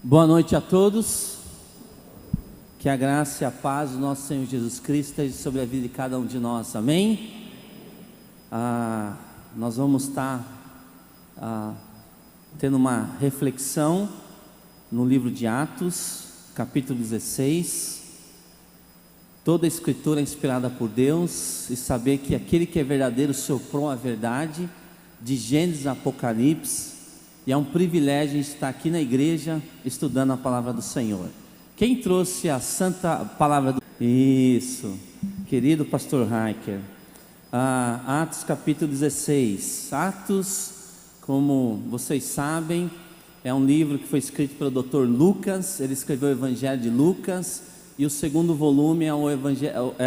Boa noite a todos, que a graça e a paz do nosso Senhor Jesus Cristo esteja sobre a vida de cada um de nós, amém? Nós vamos estar tendo uma reflexão no livro de Atos, capítulo 16. Toda a escritura é inspirada por Deus, e saber que aquele que é verdadeiro soprou a verdade, de Gênesis a Apocalipse. E é um privilégio a gente estar aqui na igreja estudando a palavra do Senhor. Quem trouxe a santa palavra do... Isso, querido pastor Heiker. Atos capítulo 16. Atos, como vocês sabem, é um livro que foi escrito pelo Dr. Lucas. Ele escreveu o Evangelho de Lucas. E o segundo volume é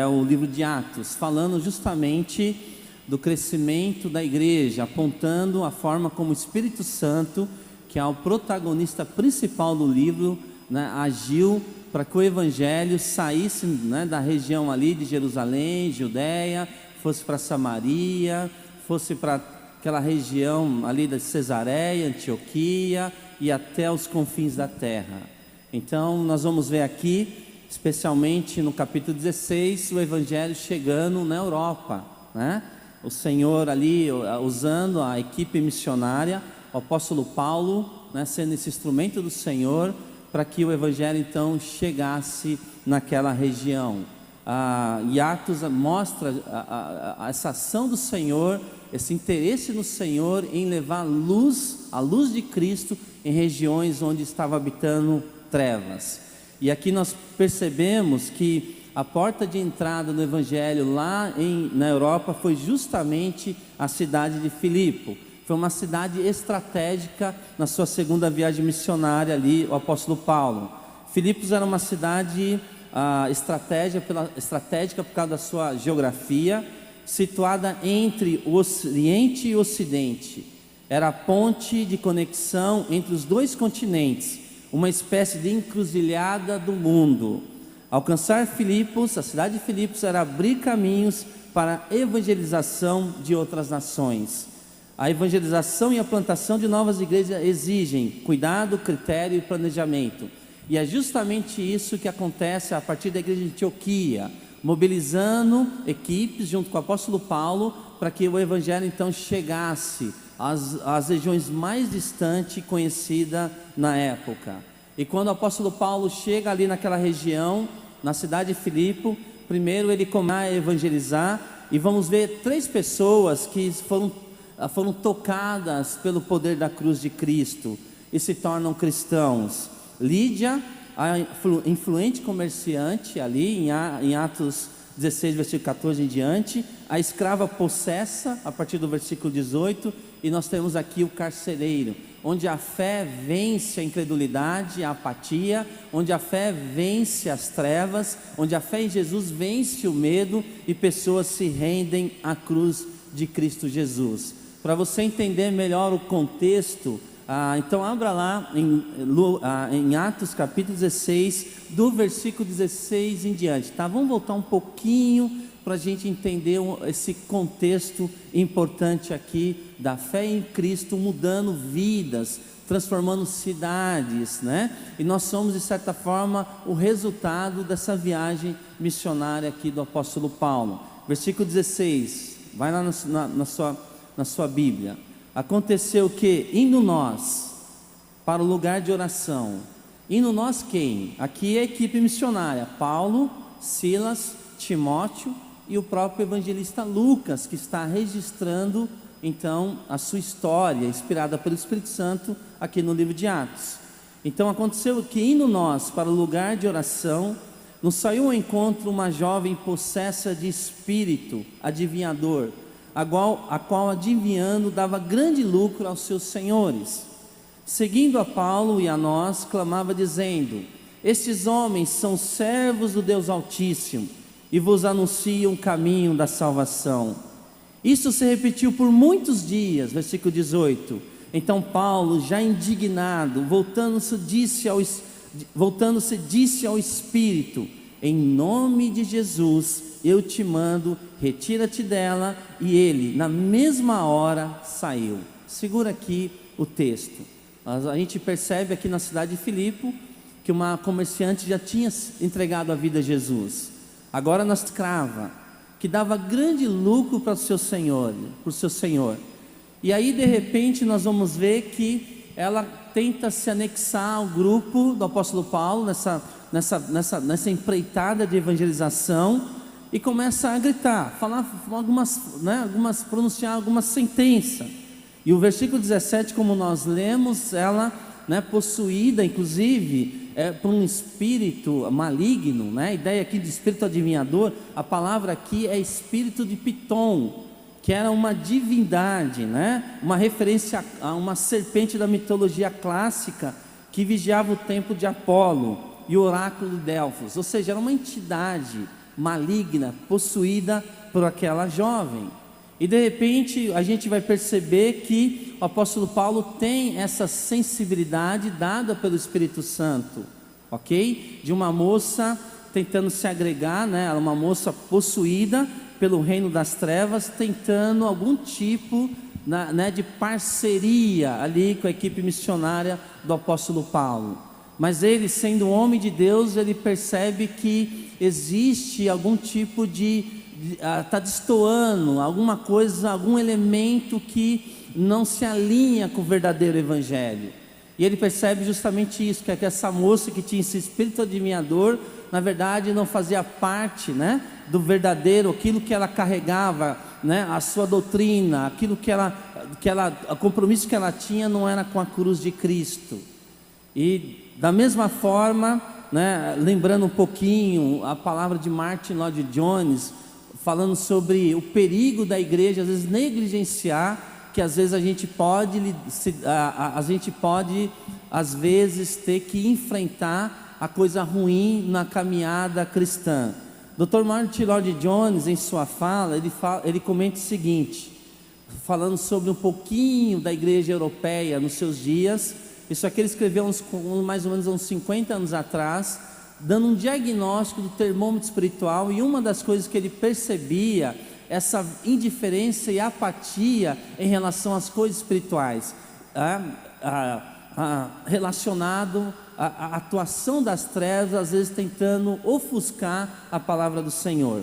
o livro de Atos, falando justamente do crescimento da igreja, apontando a forma como o Espírito Santo, que é o protagonista principal do livro, agiu para que o Evangelho saísse da região ali de Jerusalém, Judeia, fosse para Samaria, fosse para aquela região ali da Cesareia, Antioquia e até os confins da terra. Então nós vamos ver aqui, especialmente no capítulo 16, o Evangelho chegando na Europa, O Senhor ali usando a equipe missionária, o apóstolo Paulo, sendo esse instrumento do Senhor para que o Evangelho então chegasse naquela região. E Atos mostra essa ação do Senhor, esse interesse no Senhor em levar a luz de Cristo em regiões onde estava habitando trevas. E aqui nós percebemos que a porta de entrada no Evangelho lá na Europa foi justamente a cidade de Filipe. Foi uma cidade estratégica na sua segunda viagem missionária ali, o apóstolo Paulo. Filipos era uma cidade estratégica por causa da sua geografia, situada entre o Oriente e o Ocidente. Era a ponte de conexão entre os dois continentes, uma espécie de encruzilhada do mundo. Alcançar Filipos, a cidade de Filipos, era abrir caminhos para a evangelização de outras nações. A evangelização e a plantação de novas igrejas exigem cuidado, critério e planejamento. E é justamente isso que acontece a partir da igreja de Antioquia, mobilizando equipes junto com o apóstolo Paulo para que o evangelho então chegasse às regiões mais distantes conhecidas na época. E quando o apóstolo Paulo chega ali naquela região, na cidade de Filipe, primeiro ele começa a evangelizar, e vamos ver 3 pessoas que foram tocadas pelo poder da cruz de Cristo e se tornam cristãos. Lídia, a influente comerciante ali em Atos 16, versículo 14 em diante, a escrava possessa, a partir do versículo 18, e nós temos aqui o carcereiro, onde a fé vence a incredulidade, a apatia, onde a fé vence as trevas, onde a fé em Jesus vence o medo e pessoas se rendem à cruz de Cristo Jesus. Para você entender melhor o contexto, então abra lá em Atos capítulo 16, do versículo 16 em diante, tá? Vamos voltar um pouquinho para a gente entender esse contexto importante aqui da fé em Cristo, mudando vidas, transformando cidades, E nós somos, de certa forma, o resultado dessa viagem missionária aqui do apóstolo Paulo. Versículo 16, vai lá na sua Bíblia. Aconteceu que, indo nós para o lugar de oração, indo nós quem? Aqui é a equipe missionária, Paulo, Silas, Timóteo e o próprio evangelista Lucas, que está registrando então a sua história, inspirada pelo Espírito Santo, aqui no livro de Atos. Então aconteceu que, indo nós para o lugar de oração, nos saiu ao encontro uma jovem possessa de espírito adivinhador, a qual adivinhando dava grande lucro aos seus senhores. Seguindo a Paulo e a nós, clamava dizendo: estes homens são servos do Deus Altíssimo, e vos anunciam o caminho da salvação. Isso se repetiu por muitos dias, versículo 18. Então Paulo, já indignado, voltando-se disse ao Espírito: em nome de Jesus eu te mando, retira-te dela. E ele, na mesma hora, saiu. Segura aqui o texto. A gente percebe aqui na cidade de Filipe que uma comerciante já tinha entregado a vida a Jesus. Agora na escrava, que dava grande lucro para o seu senhor, E aí de repente nós vamos ver que ela tenta se anexar ao grupo do apóstolo Paulo nessa empreitada de evangelização, e começa a gritar, falar pronunciar algumas sentenças. E o versículo 17, como nós lemos, ela, possuída inclusive por um espírito maligno, a ideia aqui de espírito adivinhador, a palavra aqui é espírito de Piton, que era uma divindade, uma referência a uma serpente da mitologia clássica que vigiava o templo de Apolo e o oráculo de Delfos, ou seja, era uma entidade maligna possuída por aquela jovem. E de repente a gente vai perceber que o apóstolo Paulo tem essa sensibilidade dada pelo Espírito Santo, ok? De uma moça tentando se agregar, uma moça possuída pelo reino das trevas, tentando algum tipo de parceria ali com a equipe missionária do apóstolo Paulo. Mas ele, sendo um homem de Deus, ele percebe que existe algum tipo está destoando alguma coisa, algum elemento que não se alinha com o verdadeiro evangelho. E ele percebe justamente isso, que essa moça que tinha esse espírito adivinhador, na verdade não fazia parte, do verdadeiro, aquilo que ela carregava, a sua doutrina, aquilo o compromisso que ela tinha não era com a cruz de Cristo. E da mesma forma, lembrando um pouquinho a palavra de Martin Lloyd Jones, falando sobre o perigo da igreja às vezes negligenciar, que às vezes a gente pode às vezes ter que enfrentar a coisa ruim na caminhada cristã. Dr. Martin Lloyd Jones, em sua fala, ele comenta o seguinte, falando sobre um pouquinho da igreja europeia nos seus dias. Isso aqui ele escreveu mais ou menos uns 50 anos atrás, dando um diagnóstico do termômetro espiritual, e uma das coisas que ele percebia, essa indiferença e apatia em relação às coisas espirituais, relacionado à atuação das trevas, às vezes tentando ofuscar a palavra do Senhor.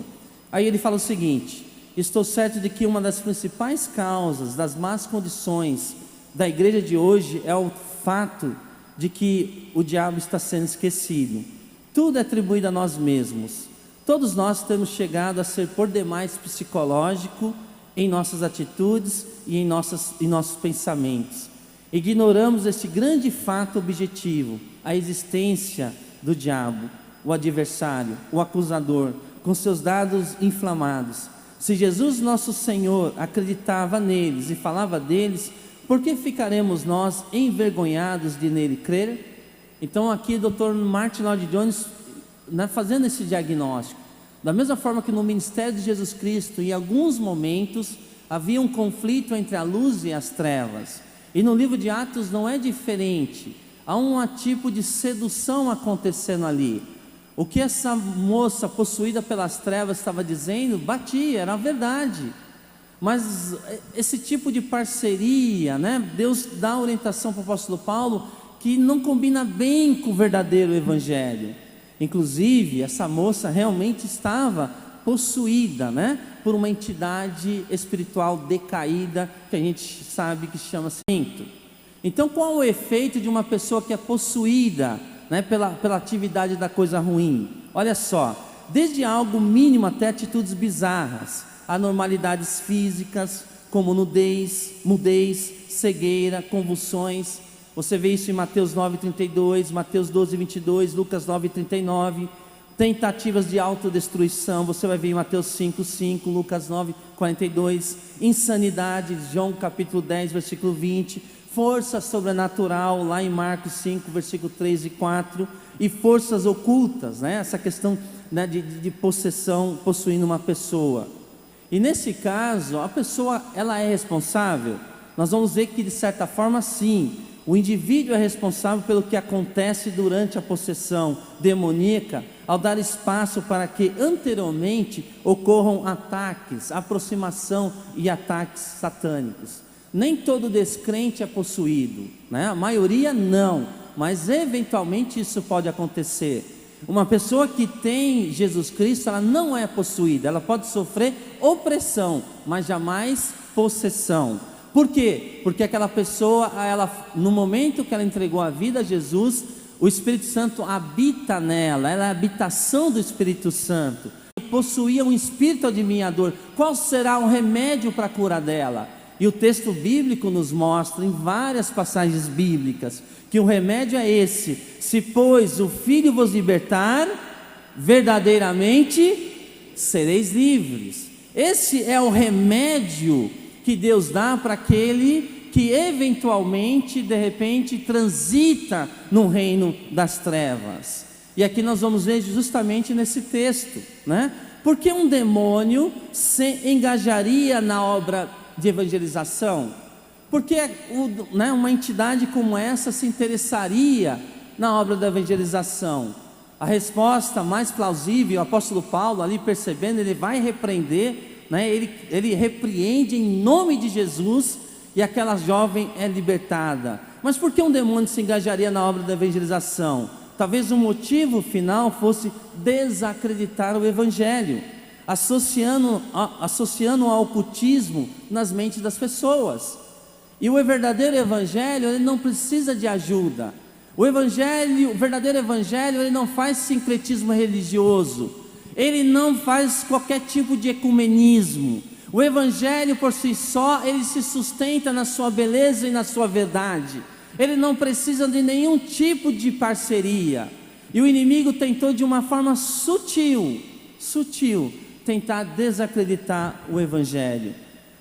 Aí ele fala o seguinte: estou certo de que uma das principais causas das más condições da igreja de hoje é o fato de que o diabo está sendo esquecido. Tudo é atribuído a nós mesmos. Todos nós temos chegado a ser por demais psicológico em nossas atitudes e em nossos pensamentos. Ignoramos esse grande fato objetivo, a existência do diabo, o adversário, o acusador, com seus dados inflamados. Se Jesus nosso Senhor acreditava neles e falava deles, por que ficaremos nós envergonhados de nele crer? Então aqui o Dr. Martin Lloyd Jones, fazendo esse diagnóstico, da mesma forma que no ministério de Jesus Cristo, em alguns momentos, havia um conflito entre a luz e as trevas, e no livro de Atos não é diferente, há um tipo de sedução acontecendo ali. O que essa moça possuída pelas trevas estava dizendo, batia, era a verdade. Mas esse tipo de parceria, Deus dá orientação para o apóstolo Paulo que não combina bem com o verdadeiro evangelho. Inclusive, essa moça realmente estava possuída, por uma entidade espiritual decaída, que a gente sabe que chama-se Ento. Então, qual o efeito de uma pessoa que é possuída, pela atividade da coisa ruim? Olha só, desde algo mínimo até atitudes bizarras, anormalidades físicas, como mudez, cegueira, convulsões. Você vê isso em Mateus 9:32, Mateus 12:22, Lucas 9:39. Tentativas de autodestruição, você vai ver em Mateus 5:5, Lucas 9:42. Insanidade, João capítulo 10, versículo 20. Força sobrenatural, lá em Marcos 5, versículo 3 e 4. E forças ocultas, essa questão de possessão, possuindo uma pessoa. E nesse caso, a pessoa, ela é responsável? Nós vamos ver que de certa forma sim, o indivíduo é responsável pelo que acontece durante a possessão demoníaca, ao dar espaço para que anteriormente ocorram ataques, aproximação e ataques satânicos. Nem todo descrente é possuído, né? A maioria não, mas eventualmente isso pode acontecer. Uma pessoa que tem Jesus Cristo, ela não é possuída, ela pode sofrer opressão, mas jamais possessão. Por quê? Porque aquela pessoa, no momento que ela entregou a vida a Jesus, o Espírito Santo habita nela, ela é a habitação do Espírito Santo. Possuía um espírito adivinhador. Qual será o remédio para a cura dela? E o texto bíblico nos mostra, em várias passagens bíblicas, que o remédio é esse: se pois o Filho vos libertar, verdadeiramente sereis livres. Esse é o remédio que Deus dá para aquele que eventualmente, de repente, transita no reino das trevas. E aqui nós vamos ver justamente nesse texto, né? Porque um demônio se engajaria na obra de evangelização? Porque uma entidade como essa se interessaria na obra da evangelização? A resposta mais plausível, o apóstolo Paulo ali percebendo, ele vai repreender, né? Ele repreende em nome de Jesus, e aquela jovem é libertada. Mas por que um demônio se engajaria na obra da evangelização? Talvez o motivo final fosse desacreditar o evangelho, associando ao ocultismo nas mentes das pessoas. E o verdadeiro evangelho, ele não precisa de ajuda. O verdadeiro evangelho, ele não faz sincretismo religioso, ele não faz qualquer tipo de ecumenismo. O evangelho por si só, ele se sustenta na sua beleza e na sua verdade. Ele não precisa de nenhum tipo de parceria. E o inimigo tentou de uma forma sutil, tentar desacreditar o evangelho.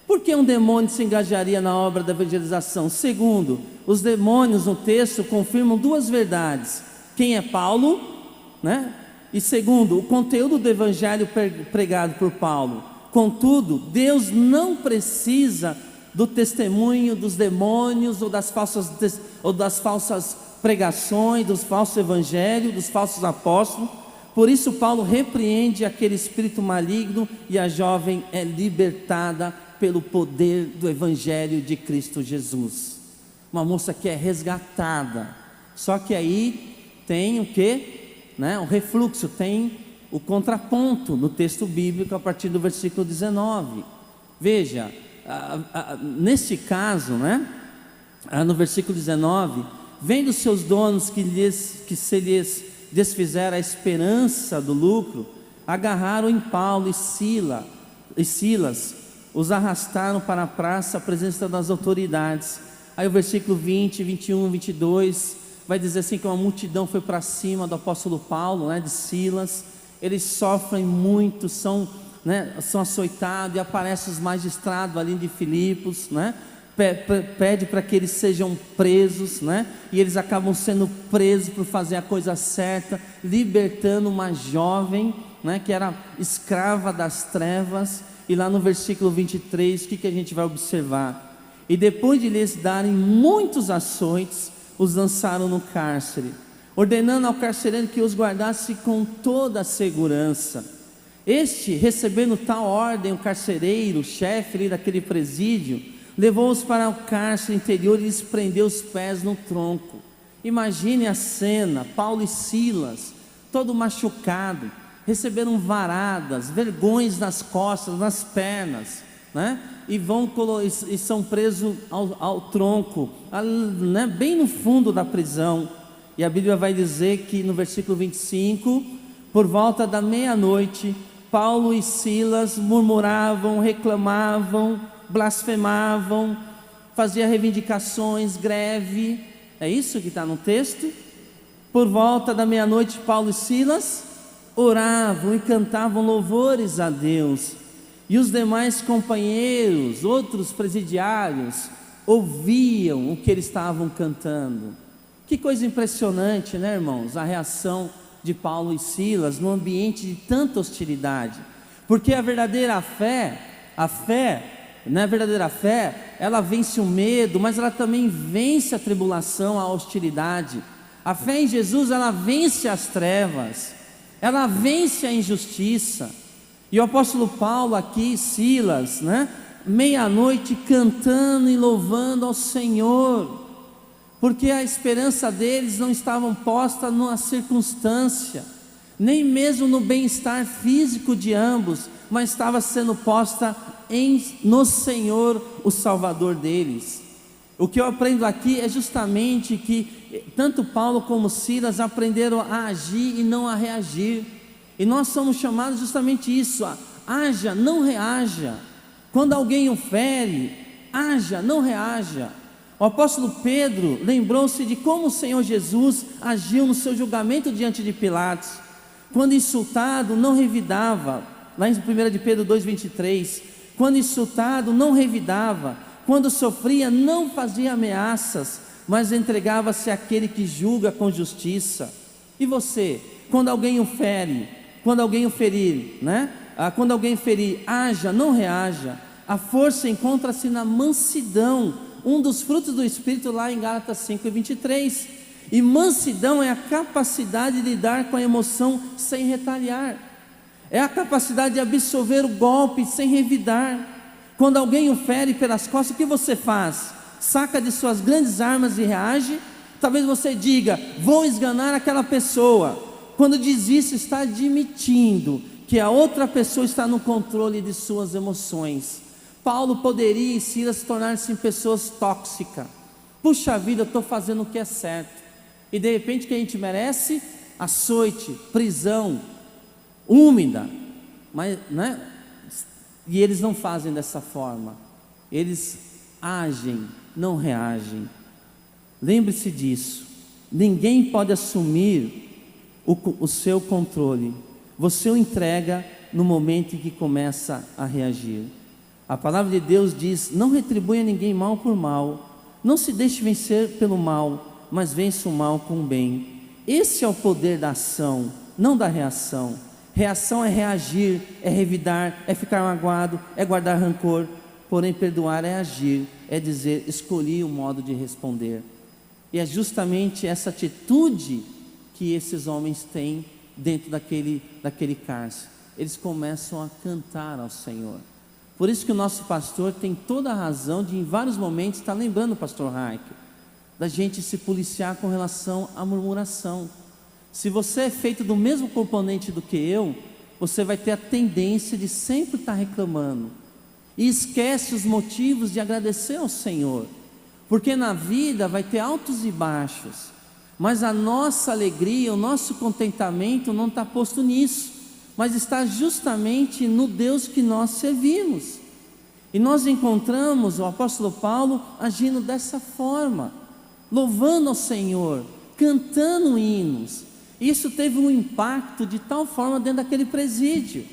Por que um demônio se engajaria na obra da evangelização? Segundo, os demônios no texto confirmam duas verdades: quem é Paulo, né? E segundo, o conteúdo do evangelho pregado por Paulo. Contudo, Deus não precisa do testemunho dos demônios ou das falsas pregações, dos falsos evangelhos, dos falsos apóstolos. Por isso Paulo repreende aquele espírito maligno, e a jovem é libertada pelo poder do evangelho de Cristo Jesus. Uma moça que é resgatada. Só que aí tem o que? O refluxo, tem o contraponto no texto bíblico a partir do versículo 19. Veja, neste caso, no versículo 19: vendo seus donos que se lhes desfizera a esperança do lucro, agarraram em Paulo e Silas, os arrastaram para a praça, à presença das autoridades. Aí o versículo 20, 21, 22 vai dizer assim, que uma multidão foi para cima do apóstolo Paulo, de Silas. Eles sofrem muito, são açoitados, e aparecem os magistrados ali de Filipos, pede para que eles sejam presos, e eles acabam sendo presos por fazer a coisa certa, libertando uma jovem, que era escrava das trevas. E lá no versículo 23, o que a gente vai observar? E depois de lhes darem muitos açoites, os lançaram no cárcere, ordenando ao carcereiro que os guardasse com toda a segurança. Este, recebendo tal ordem, o carcereiro, o chefe ali daquele presídio, levou-os para o cárcere interior e lhes prendeu os pés no tronco. Imagine a cena: Paulo e Silas, todo machucado, receberam varadas, vergões nas costas, nas pernas, e são presos ao tronco, bem no fundo da prisão. E a Bíblia vai dizer que no versículo 25, por volta da meia-noite, Paulo e Silas murmuravam, reclamavam, blasfemavam, faziam reivindicações, greve. É isso que está no texto. Por volta da meia-noite, Paulo e Silas oravam e cantavam louvores a Deus, e os demais companheiros, outros presidiários, ouviam o que eles estavam cantando. Que coisa impressionante, irmãos? A reação de Paulo e Silas no ambiente de tanta hostilidade. Porque a verdadeira fé, ela vence o medo, mas ela também vence a tribulação, a hostilidade. A fé em Jesus, ela vence as trevas, ela vence a injustiça. E o apóstolo Paulo aqui, Silas, meia-noite cantando e louvando ao Senhor, porque a esperança deles não estava posta numa circunstância, nem mesmo no bem-estar físico de ambos, mas estava sendo posta no Senhor, o Salvador deles. O que eu aprendo aqui é justamente que tanto Paulo como Silas aprenderam a agir e não a reagir, e nós somos chamados justamente isso: haja, não reaja. Quando alguém o fere, haja, não reaja. O apóstolo Pedro lembrou-se de como o Senhor Jesus agiu no seu julgamento diante de Pilatos. Quando insultado, não revidava, lá em 1 de Pedro 2,23, quando insultado, não revidava, quando sofria, não fazia ameaças, mas entregava-se àquele que julga com justiça. E você, quando alguém o fere, quando alguém o ferir, quando alguém ferir, haja, não reaja. A força encontra-se na mansidão, um dos frutos do Espírito, lá em Gálatas 5,23. E mansidão é a capacidade de lidar com a emoção sem retaliar, é a capacidade de absorver o golpe sem revidar. Quando alguém o fere pelas costas, o que você faz? Saca de suas grandes armas e reage? Talvez você diga: vou esganar aquela pessoa. Quando diz isso, está admitindo que a outra pessoa está no controle de suas emoções. Paulo poderia e Silas tornar-se pessoas tóxicas. Puxa vida, eu estou fazendo o que é certo, e de repente o que a gente merece? Açoite, prisão, úmida, mas, e eles não fazem dessa forma, eles agem, não reagem. Lembre-se disso, ninguém pode assumir o seu controle, você o entrega no momento em que começa a reagir. A palavra de Deus diz: não retribua ninguém mal por mal, não se deixe vencer pelo mal, mas vença o mal com o bem. Esse é o poder da ação, não da reação. Reação é reagir, é revidar, é ficar magoado, é guardar rancor. Porém, perdoar é agir, é dizer: escolhi o modo de responder. E é justamente essa atitude que esses homens têm dentro daquele cárcere. Eles começam a cantar ao Senhor. Por isso que o nosso pastor tem toda a razão de, em vários momentos, estar lembrando o pastor Raik, da gente se policiar com relação à murmuração. Se você é feito do mesmo componente do que eu, você vai ter a tendência de sempre estar reclamando, e esquece os motivos de agradecer ao Senhor, porque na vida vai ter altos e baixos, mas a nossa alegria, o nosso contentamento não está posto nisso, mas está justamente no Deus que nós servimos. E nós encontramos o apóstolo Paulo agindo dessa forma, louvando ao Senhor, cantando hinos. Isso teve um impacto de tal forma dentro daquele presídio.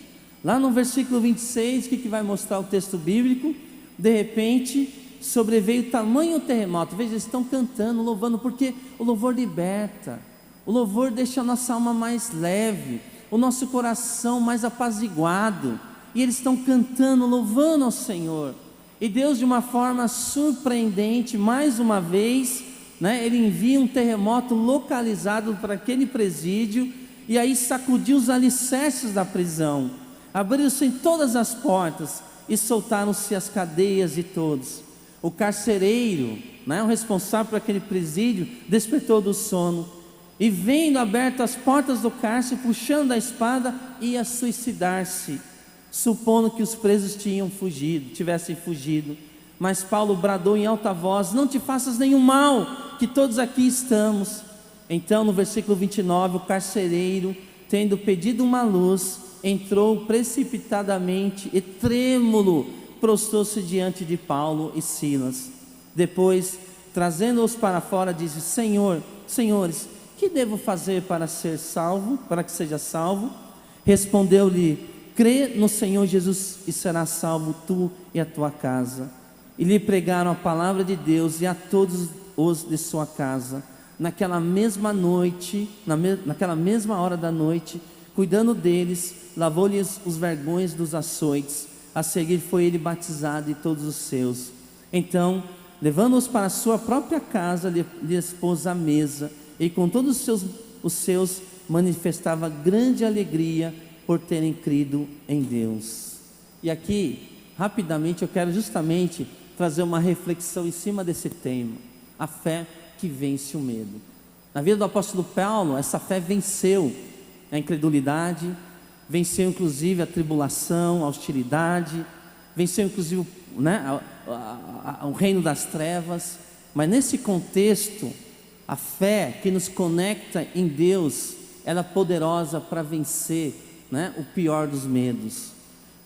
Lá no versículo 26, o que vai mostrar o texto bíblico? De repente sobreveio tamanho terremoto. Veja, eles estão cantando, louvando, porque o louvor liberta, o louvor deixa a nossa alma mais leve, o nosso coração mais apaziguado. E eles estão cantando, louvando ao Senhor. E Deus, de uma forma surpreendente, mais uma vez, Ele envia um terremoto localizado para aquele presídio, e aí sacudiu os alicerces da prisão, abriram-se todas as portas e soltaram-se as cadeias de todos. O carcereiro, o responsável por aquele presídio, despertou do sono, e vendo abertas as portas do cárcere, puxando a espada, ia suicidar-se, supondo que os presos tivessem fugido. Mas Paulo bradou em alta voz: não te faças nenhum mal, que todos aqui estamos. Então, no versículo 29, o carcereiro, tendo pedido uma luz, entrou precipitadamente e trêmulo, prostrou-se diante de Paulo e Silas. Depois, trazendo-os para fora, disse: senhores, que devo fazer para ser salvo, para que seja salvo? Respondeu-lhe: crê no Senhor Jesus e serás salvo tu e a tua casa. E lhe pregaram a palavra de Deus e a todos os de sua casa. Naquela mesma noite, naquela mesma hora da noite, cuidando deles, lavou-lhes os vergões dos açoites. A seguir foi ele batizado e todos os seus. Então, levando-os para a sua própria casa, lhes pôs à mesa, e com todos os seus manifestava grande alegria por terem crido em Deus. E aqui rapidamente eu quero justamente trazer uma reflexão em cima desse tema, a fé que vence o medo. Na vida do apóstolo Paulo, essa fé venceu a incredulidade, venceu inclusive a tribulação, a hostilidade, venceu inclusive, né, o reino das trevas. Mas nesse contexto, a fé que nos conecta em Deus, ela é poderosa para vencer, né, o pior dos medos.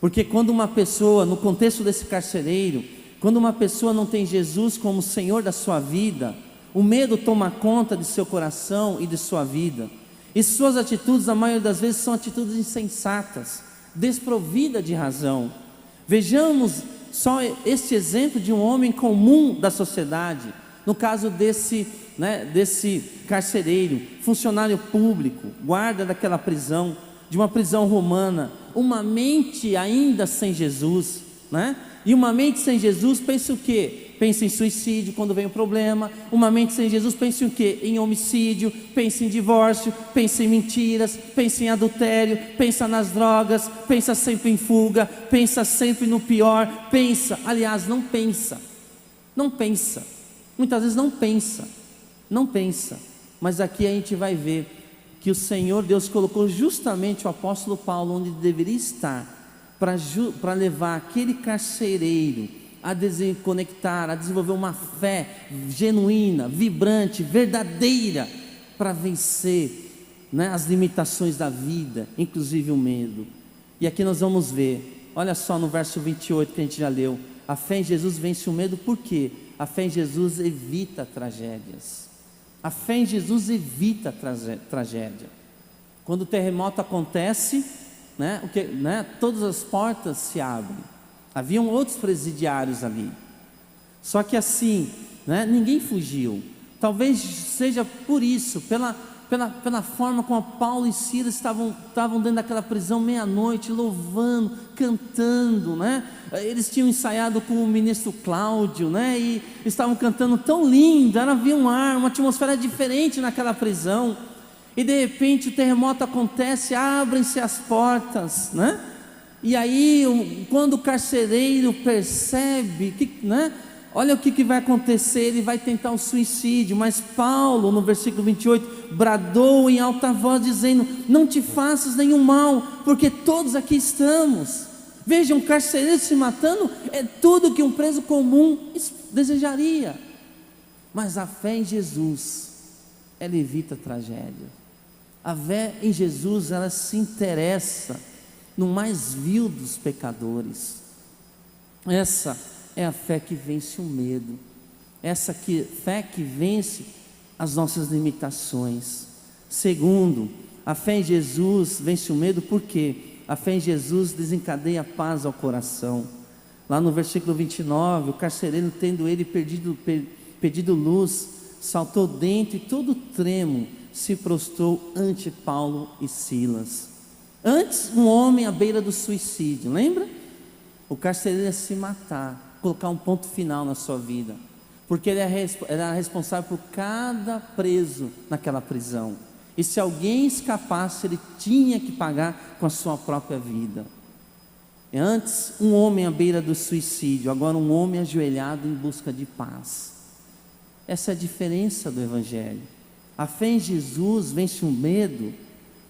Porque quando uma pessoa, no contexto desse carcereiro, quando uma pessoa não tem Jesus como Senhor da sua vida, o medo toma conta de seu coração e de sua vida. E suas atitudes, a maioria das vezes, são atitudes insensatas, desprovidas de razão. Vejamos só este exemplo de um homem comum da sociedade, no caso desse carcereiro, funcionário público, guarda daquela prisão, de uma prisão romana, uma mente ainda sem Jesus, né? E uma mente sem Jesus pensa o quê? Pensa em suicídio quando vem o problema. Uma mente sem Jesus pensa em o quê? Em homicídio, pensa em divórcio, pensa em mentiras, pensa em adultério, pensa nas drogas, pensa sempre em fuga, pensa sempre no pior, aliás, não pensa, muitas vezes não pensa, mas aqui a gente vai ver que o Senhor Deus colocou justamente o apóstolo Paulo onde ele deveria estar, para levar aquele carcereiro a desconectar, a desenvolver uma fé genuína, vibrante, verdadeira, para vencer, né, as limitações da vida, inclusive o medo. E aqui nós vamos ver, olha só no verso 28 que a gente já leu, a fé em Jesus vence o medo. Por quê? A fé em Jesus evita tragédias. A fé em Jesus evita tragédia. Quando o terremoto acontece, todas as portas se abrem. Haviam outros presidiários ali. Só que assim, ninguém fugiu. Talvez seja por isso, pela forma como Paulo e Silas estavam dentro daquela prisão meia-noite, louvando, cantando, Eles tinham ensaiado com o ministro Cláudio, e estavam cantando tão lindo, havia um ar, uma atmosfera diferente naquela prisão. E de repente o terremoto acontece, abrem-se as portas, E aí, quando o carcereiro percebe que, olha o que vai acontecer, ele vai tentar um suicídio. Mas Paulo, no versículo 28, bradou em alta voz, dizendo: não te faças nenhum mal, porque todos aqui estamos. Veja, um carcereiro se matando é tudo que um preso comum desejaria. Mas a fé em Jesus, ela evita tragédia. A fé em Jesus, ela se interessa no mais vil dos pecadores. Essa é a fé que vence o medo. Fé que vence as nossas limitações. Segundo, a fé em Jesus vence o medo porque a fé em Jesus desencadeia a paz ao coração. Lá no versículo 29, o carcereiro, tendo ele pedido luz, saltou dentro e todo tremo se prostrou ante Paulo e Silas. Antes, um homem à beira do suicídio, lembra? O carcereiro ia se matar, colocar um ponto final na sua vida, porque ele era responsável por cada preso naquela prisão, e se alguém escapasse, ele tinha que pagar com a sua própria vida. Antes, um homem à beira do suicídio, agora um homem ajoelhado em busca de paz. Essa é a diferença do Evangelho. A fé em Jesus vence o medo,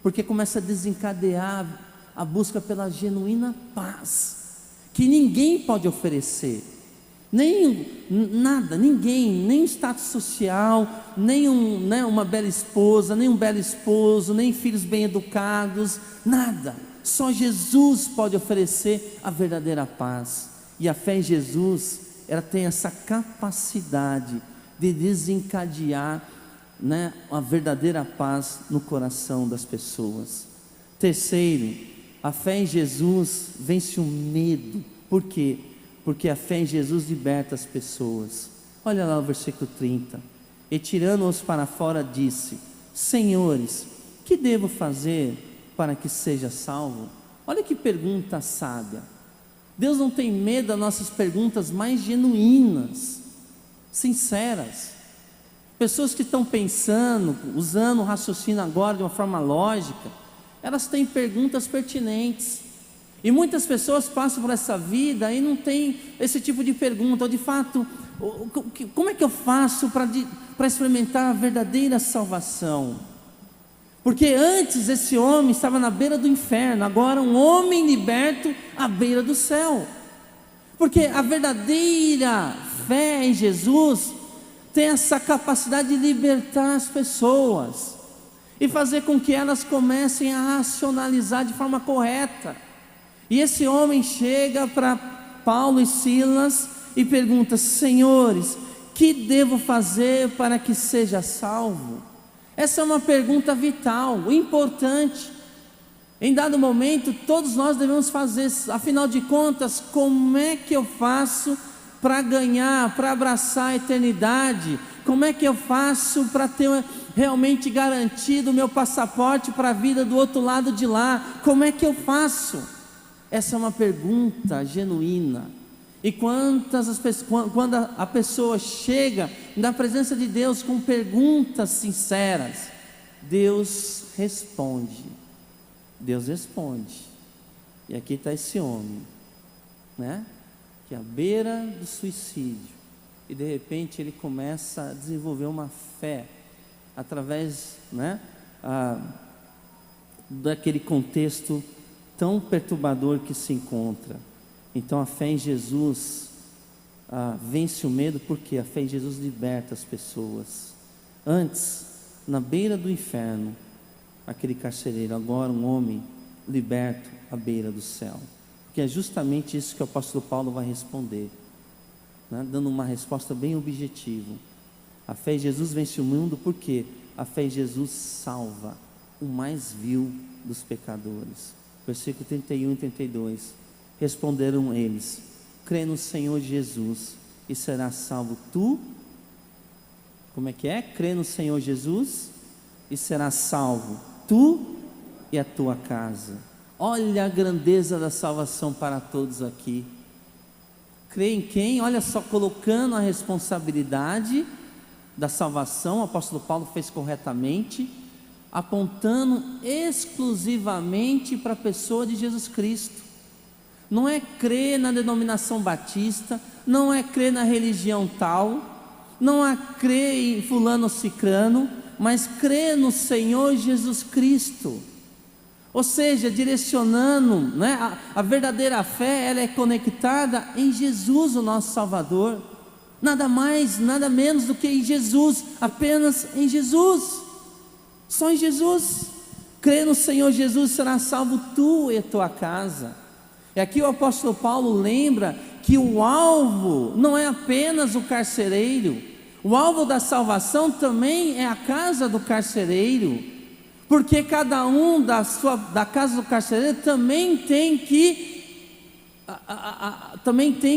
porque começa a desencadear a busca pela genuína paz, que ninguém pode oferecer, nem status social, nem uma bela esposa, nem um belo esposo, nem filhos bem educados, nada. Só Jesus pode oferecer a verdadeira paz. E a fé em Jesus, ela tem essa capacidade de desencadear a verdadeira paz no coração das pessoas. Terceiro, a fé em Jesus vence o medo. Por quê? Porque a fé em Jesus liberta as pessoas. Olha lá o versículo 30. E tirando-os para fora, disse: Senhores, que devo fazer para que seja salvo? Olha que pergunta sábia. Deus não tem medo das nossas perguntas mais genuínas, sinceras. Pessoas que estão pensando, usando o raciocínio agora de uma forma lógica, elas têm perguntas pertinentes. E muitas pessoas passam por essa vida e não tem esse tipo de pergunta, ou de fato, como é que eu faço para experimentar a verdadeira salvação? Porque antes esse homem estava na beira do inferno, agora um homem liberto à beira do céu. Porque a verdadeira fé em Jesus tem essa capacidade de libertar as pessoas e fazer com que elas comecem a racionalizar de forma correta. E esse homem chega para Paulo e Silas e pergunta: senhores, que devo fazer para que seja salvo? Essa é uma pergunta vital, importante. Em dado momento, todos nós devemos fazer, afinal de contas, como é que eu faço para ganhar, para abraçar a eternidade? Como é que eu faço para ter realmente garantido o meu passaporte para a vida do outro lado de lá? Como é que eu faço? Essa é uma pergunta genuína. E quando a pessoa chega na presença de Deus com perguntas sinceras, Deus responde. Deus responde. E aqui está esse homem, né? Que é à beira do suicídio. E de repente ele começa a desenvolver uma fé através, né, daquele contexto tão perturbador que se encontra. Então a fé em Jesus vence o medo, porque a fé em Jesus liberta as pessoas. Antes, na beira do inferno, aquele carcereiro, agora um homem liberto à beira do céu. Porque é justamente isso que o apóstolo Paulo vai responder, né? Dando uma resposta bem objetiva. A fé em Jesus vence o mundo, porque a fé em Jesus salva o mais vil dos pecadores. Versículo 31 e 32. Responderam eles: crê no Senhor Jesus e serás salvo tu. Como é que é? Crê no Senhor Jesus e serás salvo tu e a tua casa. Olha a grandeza da salvação para todos aqui. Crê em quem? Olha só, colocando a responsabilidade da salvação, o apóstolo Paulo fez corretamente, apontando exclusivamente para a pessoa de Jesus Cristo. Não é crer na denominação batista, não é crer na religião tal, não é crer em fulano ou cicrano, mas crer no Senhor Jesus Cristo. Ou seja, direcionando, né, a verdadeira fé, ela é conectada em Jesus, o nosso Salvador. Nada mais, nada menos do que em Jesus, apenas em Jesus. Só em Jesus. Crê no Senhor Jesus, será salvo tu e a tua casa. E aqui o apóstolo Paulo lembra que o alvo não é apenas o carcereiro, o alvo da salvação também é a casa do carcereiro, porque cada um da casa do carcereiro também tem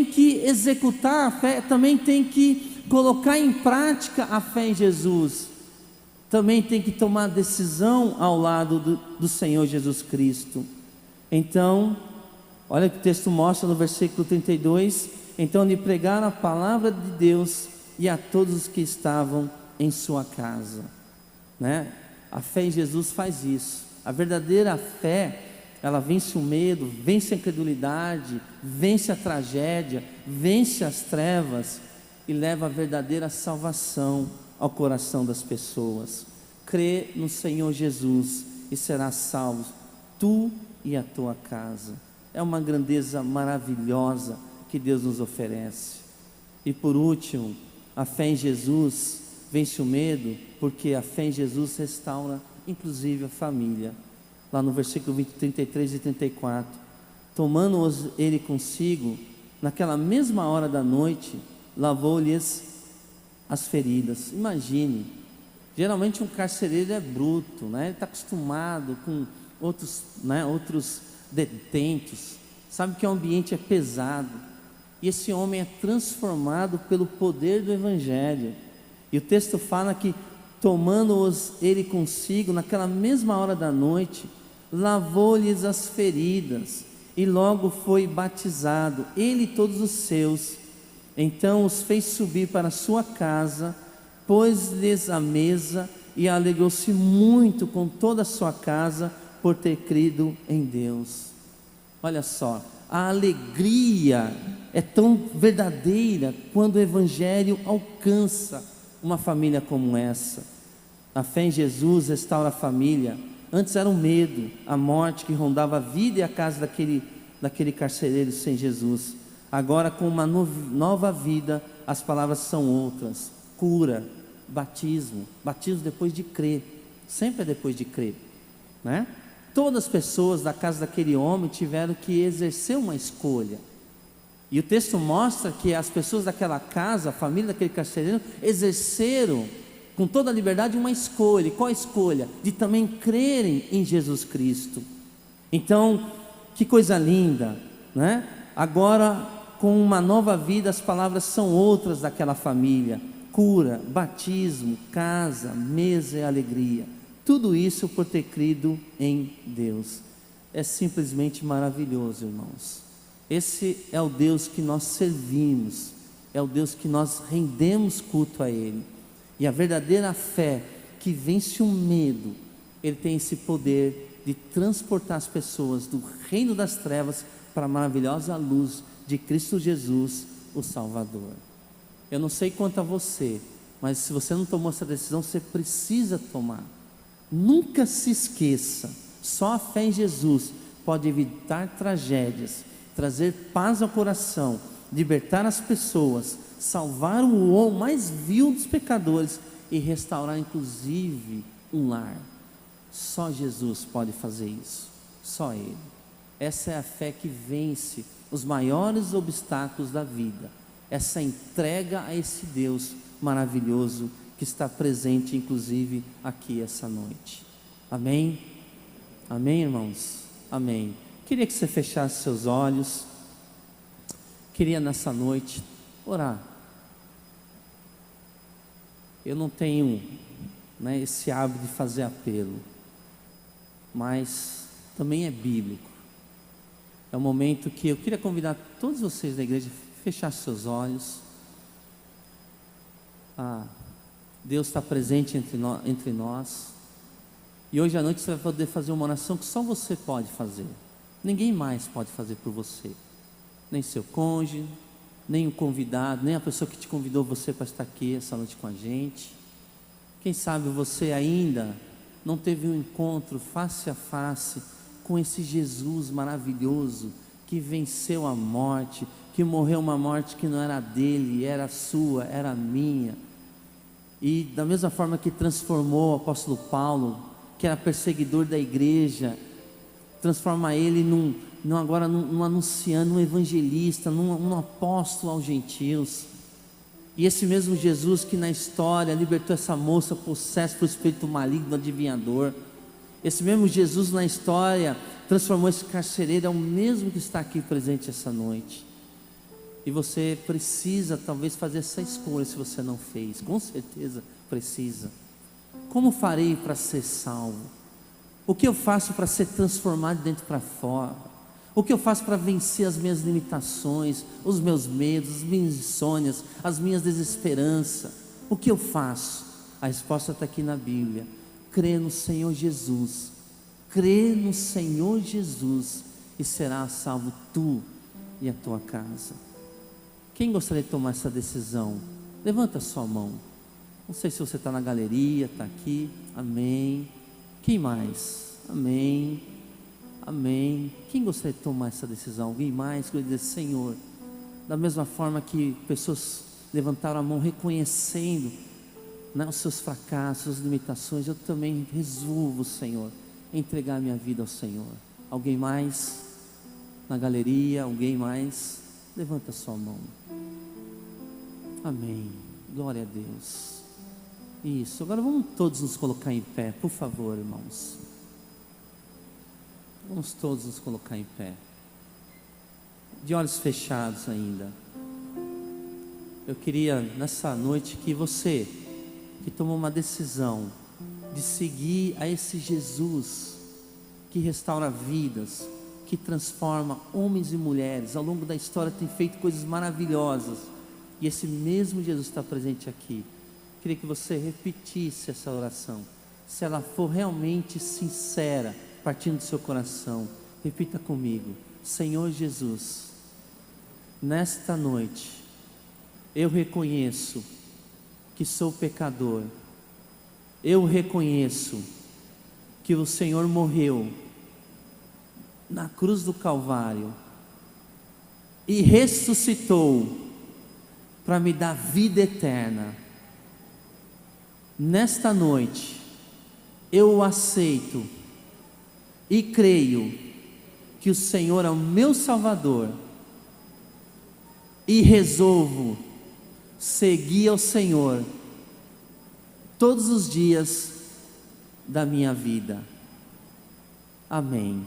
que executar a fé, também tem que colocar em prática a fé em Jesus, também tem que tomar decisão ao lado do Senhor Jesus Cristo. Então, olha o que o texto mostra no versículo 32: então lhe pregaram a palavra de Deus e a todos os que estavam em sua casa, né? A fé em Jesus faz isso. A verdadeira fé, ela vence o medo, vence a incredulidade, vence a tragédia, vence as trevas e leva a verdadeira salvação ao coração das pessoas. Crê no Senhor Jesus e serás salvo, tu e a tua casa. É uma grandeza maravilhosa que Deus nos oferece. E por último, a fé em Jesus vence o medo, porque a fé em Jesus restaura inclusive a família. Lá no versículo 33 e 34, tomando-os ele consigo, naquela mesma hora da noite, lavou-lhes as feridas. Imagine, geralmente um carcereiro é bruto, né? Ele está acostumado com outros detentos, sabe que o ambiente é pesado, e esse homem é transformado pelo poder do Evangelho. E o texto fala que, tomando-os ele consigo, naquela mesma hora da noite, lavou-lhes as feridas, e logo foi batizado, ele e todos os seus. Então os fez subir para a sua casa, pôs-lhes a mesa, e alegrou-se muito com toda a sua casa, por ter crido em Deus. Olha só, a alegria é tão verdadeira quando o Evangelho alcança uma família como essa. A fé em Jesus restaura a família. Antes era o medo, a morte que rondava a vida e a casa daquele carcereiro sem Jesus. Agora, com uma nova vida, as palavras são outras: cura, batismo depois de crer, sempre é depois de crer, né? Todas as pessoas da casa daquele homem tiveram que exercer uma escolha, e o texto mostra que as pessoas daquela casa, a família daquele carcereiro, exerceram com toda a liberdade uma escolha. E qual a escolha? De também crerem em Jesus Cristo. Então, que coisa linda, né? Agora, com uma nova vida, as palavras são outras daquela família: cura, batismo, casa, mesa e alegria. Tudo isso por ter crido em Deus. É simplesmente maravilhoso, irmãos. Esse é o Deus que nós servimos, é o Deus que nós rendemos culto a Ele. E a verdadeira fé que vence o medo, Ele tem esse poder de transportar as pessoas do reino das trevas para a maravilhosa luz de Cristo Jesus, o Salvador. Eu não sei quanto a você, mas se você não tomou essa decisão, você precisa tomar. Nunca se esqueça, só a fé em Jesus pode evitar tragédias, trazer paz ao coração, libertar as pessoas, salvar o mais vil dos pecadores e restaurar inclusive um lar. Só Jesus pode fazer isso, só Ele. Essa é a fé que vence os maiores obstáculos da vida, essa entrega a esse Deus maravilhoso que está presente inclusive aqui essa noite. Amém? Amém, irmãos? Amém. Queria que você fechasse seus olhos. Queria nessa noite orar. Eu não tenho, esse hábito de fazer apelo, mas também é bíblico. É um momento que eu queria convidar todos vocês da igreja a fechar seus olhos. Deus está presente entre nós. E hoje à noite você vai poder fazer uma oração que só você pode fazer. Ninguém mais pode fazer por você. Nem seu cônjuge, nem o convidado, nem a pessoa que te convidou você para estar aqui essa noite com a gente. Quem sabe você ainda não teve um encontro face a face com esse Jesus maravilhoso que venceu a morte, que morreu uma morte que não era dele, era sua, era minha. E da mesma forma que transformou o apóstolo Paulo, que era perseguidor da igreja, transforma ele agora num anunciante, num evangelista, num apóstolo aos gentios. E esse mesmo Jesus que na história libertou essa moça possessa por espírito maligno, adivinhador, esse mesmo Jesus na história transformou esse carcereiro, é o mesmo que está aqui presente essa noite. E você precisa talvez fazer essa escolha, se você não fez, com certeza precisa. Como farei para ser salvo? O que eu faço para ser transformado de dentro para fora? O que eu faço para vencer as minhas limitações, os meus medos, as minhas insônias, as minhas desesperanças? O que eu faço? A resposta está aqui na Bíblia: crê no Senhor Jesus, crê no Senhor Jesus e serás salvo tu e a tua casa. Quem gostaria de tomar essa decisão? Levanta a sua mão. Não sei se você está na galeria, está aqui. Amém. Quem mais? Amém. Amém. Quem gostaria de tomar essa decisão? Alguém mais? Quer dizer, Senhor, da mesma forma que pessoas levantaram a mão reconhecendo, os seus fracassos, as limitações, eu também resolvo, Senhor, entregar minha vida ao Senhor. Alguém mais? Na galeria, alguém mais? Levanta a sua mão. Amém. Glória a Deus. Isso. Agora vamos todos nos colocar em pé, por favor, irmãos. Vamos todos nos colocar em pé, de olhos fechados ainda. Eu queria nessa noite que você, que tomou uma decisão de seguir a esse Jesus que restaura vidas, que transforma homens e mulheres, ao longo da história tem feito coisas maravilhosas, e esse mesmo Jesus está presente aqui. Queria que você repetisse essa oração, se ela for realmente sincera, partindo do seu coração. Repita comigo: Senhor Jesus, nesta noite, eu reconheço que sou pecador, eu reconheço que o Senhor morreu na cruz do Calvário e ressuscitou para me dar vida eterna. Nesta noite, eu o aceito e creio que o Senhor é o meu Salvador e resolvo seguir ao Senhor todos os dias da minha vida. Amém.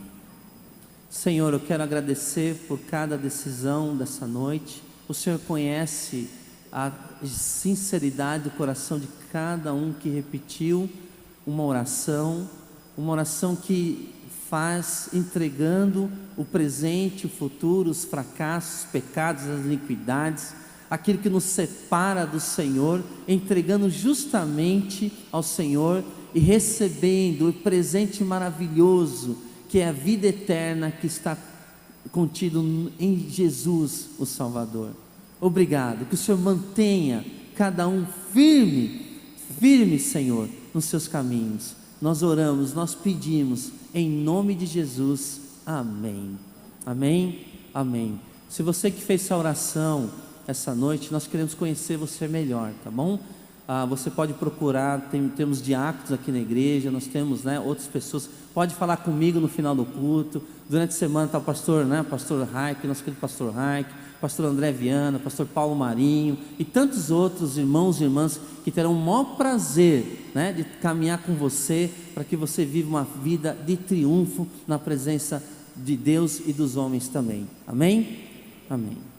Senhor, eu quero agradecer por cada decisão dessa noite. O Senhor conhece a sinceridade do coração de cada um que repetiu uma oração que faz entregando o presente, o futuro, os fracassos, os pecados, as iniquidades, aquilo que nos separa do Senhor, entregando justamente ao Senhor e recebendo o presente maravilhoso que é a vida eterna que está contido em Jesus, o Salvador. Obrigado, que o Senhor mantenha cada um firme, Senhor, nos seus caminhos. Nós oramos, nós pedimos, em nome de Jesus, amém. Amém, amém. Se você que fez essa oração essa noite, nós queremos conhecer você melhor, tá bom? Você pode procurar, temos diáconos aqui na igreja, nós temos, outras pessoas, pode falar comigo no final do culto. Durante a semana está o pastor, pastor Raik, nosso querido pastor Raik, pastor André Viana, pastor Paulo Marinho e tantos outros irmãos e irmãs que terão o maior prazer, de caminhar com você, para que você viva uma vida de triunfo na presença de Deus e dos homens também. Amém? Amém.